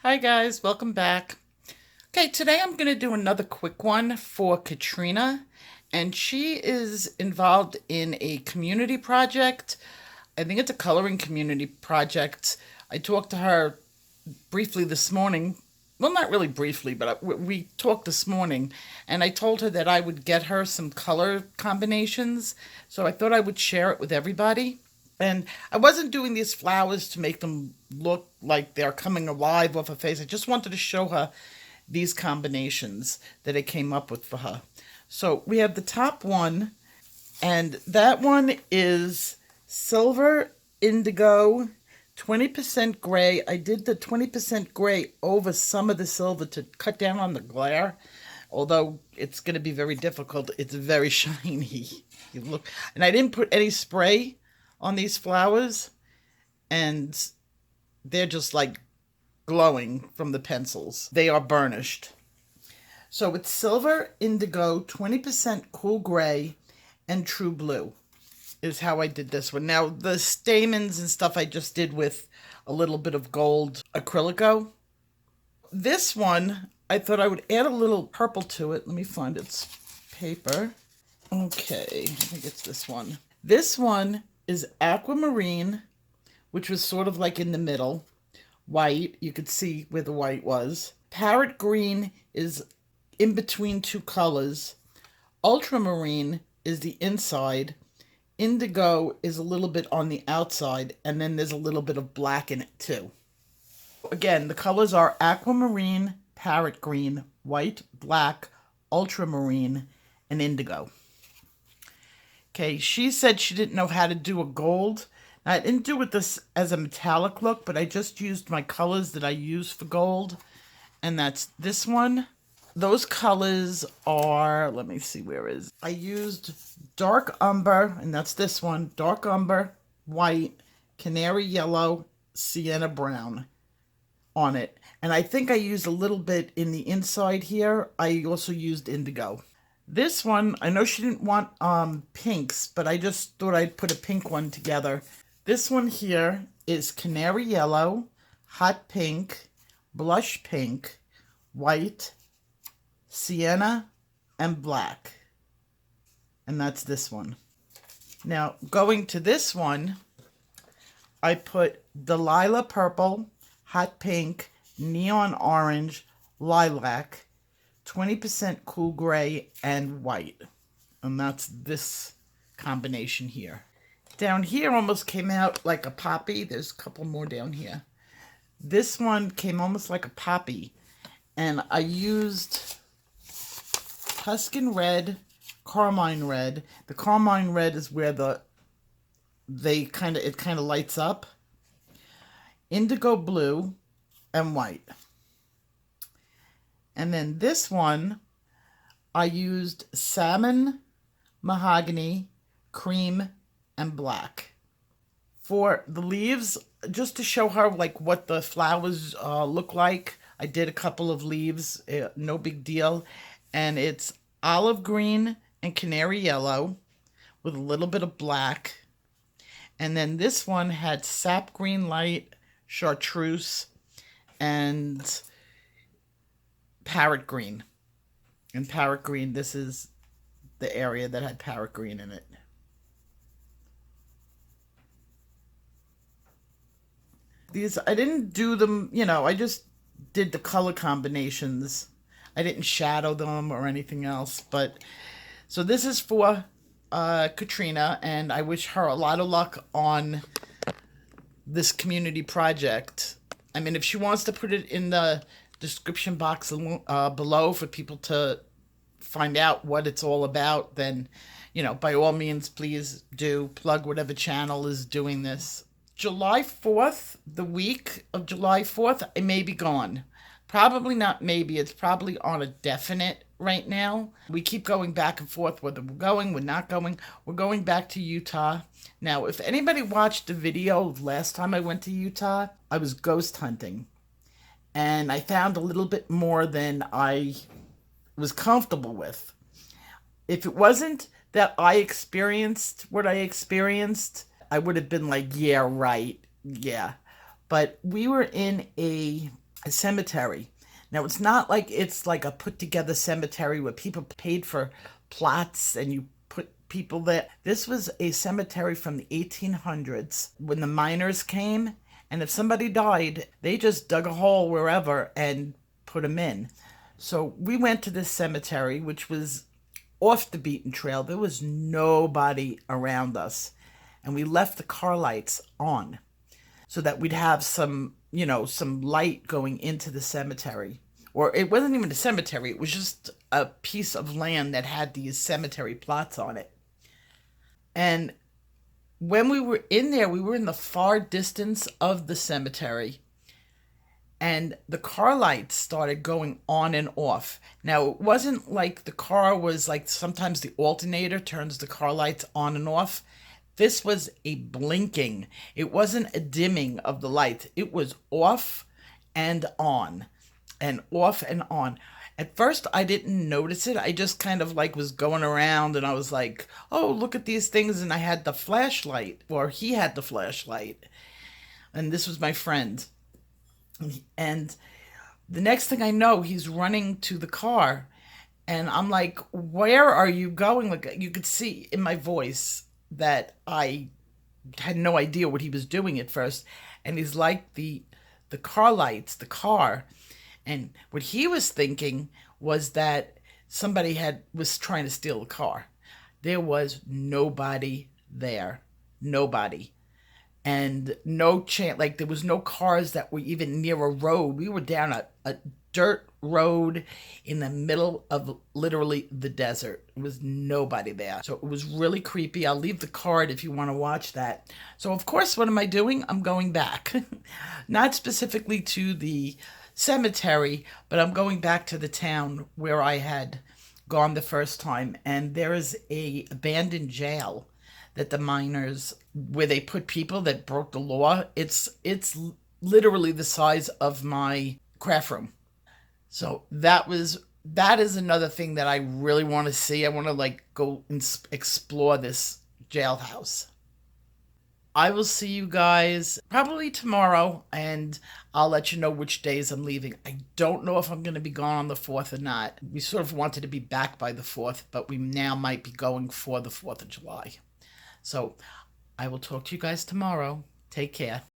Hi guys, welcome back. Okay, today I'm going to do another quick one for Katrina, and she is involved in a community project. I think it's a coloring community project. I talked to her briefly this morning. Well, not really briefly, but we talked this morning, and I told her that I would get her some color combinations, so I thought I would share it with everybody. And I wasn't doing these flowers to make them look like they're coming alive off her face. I just wanted to show her these combinations that I came up with for her. So we have the top one, and that one is silver indigo 20% gray. I did the 20% gray over some of the silver to cut down on the glare, although it's going to be very difficult. It's very shiny. You look, and I didn't put any spray on these flowers, and they're just like glowing from the pencils. They are burnished. So it's silver indigo, 20% cool gray, and true blue is how I did this one. Now, the stamens and stuff I just did with a little bit of gold acrylico. This one, I thought I would add a little purple to it. Let me find its paper. Okay, I think it's this one. This one is aquamarine, which was sort of like in the middle. White, you could see where the white was. Parrot green is in between two colors. Ultramarine is the inside. Indigo is a little bit on the outside, and then there's a little bit of black in it too. Again, the colors are aquamarine, parrot green, white, black, ultramarine, and indigo. Okay, she said she didn't know how to do a gold. Now, I didn't do it this as a metallic look, but I just used my colors that I use for gold, and that's this one. Those colors are, let me see, where is, I used dark umber, and that's this one, dark umber, white, canary yellow, sienna brown on it. And I think I used a little bit in the inside here. I also used indigo. This one, I know she didn't want pinks, but I just thought I'd put a pink one together. This one here is canary yellow, hot pink, blush pink, white, sienna, and black. And that's this one. Now, going to this one, I put Delilah purple, hot pink, neon orange, lilac, 20% cool gray, and white. And that's this combination here. Down here almost came out like a poppy. There's a couple more down here. This one came almost like a poppy. And I used Tuscan red, carmine red. The carmine red is where it kind of lights up. Indigo blue and white. And then this one, I used salmon, mahogany, cream, and black. For the leaves, just to show her like what the flowers look like, I did a couple of leaves, no big deal. And it's olive green and canary yellow with a little bit of black. And then this one had sap green light, chartreuse, and parrot green. And parrot green, this is the area that had parrot green in it. These, I didn't do them, I just did the color combinations. I didn't shadow them or anything else. But so this is for Katrina, and I wish her a lot of luck on this community project. I mean, if she wants to put it in the description box below for people to find out what it's all about, then, by all means, please do plug whatever channel is doing this. July 4th, the week of July 4th, I may be gone. Probably not maybe. It's probably on a definite right now. We keep going back and forth whether we're going, we're not going. We're going back to Utah. Now, if anybody watched the video of last time I went to Utah, I was ghost hunting. And I found a little bit more than I was comfortable with. If it wasn't that I experienced what I experienced, I would have been like, yeah, right, yeah. But we were in a a cemetery. Now, it's not like it's like a put together cemetery where people paid for plots and you put people there. This was a cemetery from the 1800s when the miners came, and if somebody died, they just dug a hole wherever and put them in. So we went to this cemetery, which was off the beaten trail. There was nobody around us. And we left the car lights on so that we'd have some, some light going into the cemetery. Or it wasn't even a cemetery, it was just a piece of land that had these cemetery plots on it. And when we were in there, we were in the far distance of the cemetery, and the car lights started going on and off. Now, it wasn't like the car was like sometimes the alternator turns the car lights on and off. This was a blinking. It wasn't a dimming of the lights. It was off and on and off and on. At first, I didn't notice it. I just kind of like was going around and I was like, oh, look at these things. And I had the flashlight, or he had the flashlight. And this was my friend. And the next thing I know, he's running to the car. And I'm like, where are you going? Like, you could see in my voice that I had no idea what he was doing at first. And he's like the car lights, the car. And what he was thinking was that somebody was trying to steal the car. There was nobody there. Nobody. And no chance, like there was no cars that were even near a road. We were down a dirt road in the middle of literally the desert. There was nobody there. So it was really creepy. I'll leave the card if you want to watch that. So of course, what am I doing? I'm going back. Not specifically to the cemetery, but I'm going back to the town where I had gone the first time. And there is a abandoned jail that the miners, where they put people that broke the law. It's literally the size of my craft room. So that is another thing that I really want to see. I want to like go and explore this jailhouse. I will see you guys probably tomorrow, and I'll let you know which days I'm leaving. I don't know if I'm going to be gone on the 4th or not. We sort of wanted to be back by the 4th, but we now might be going for the 4th of July. So I will talk to you guys tomorrow. Take care.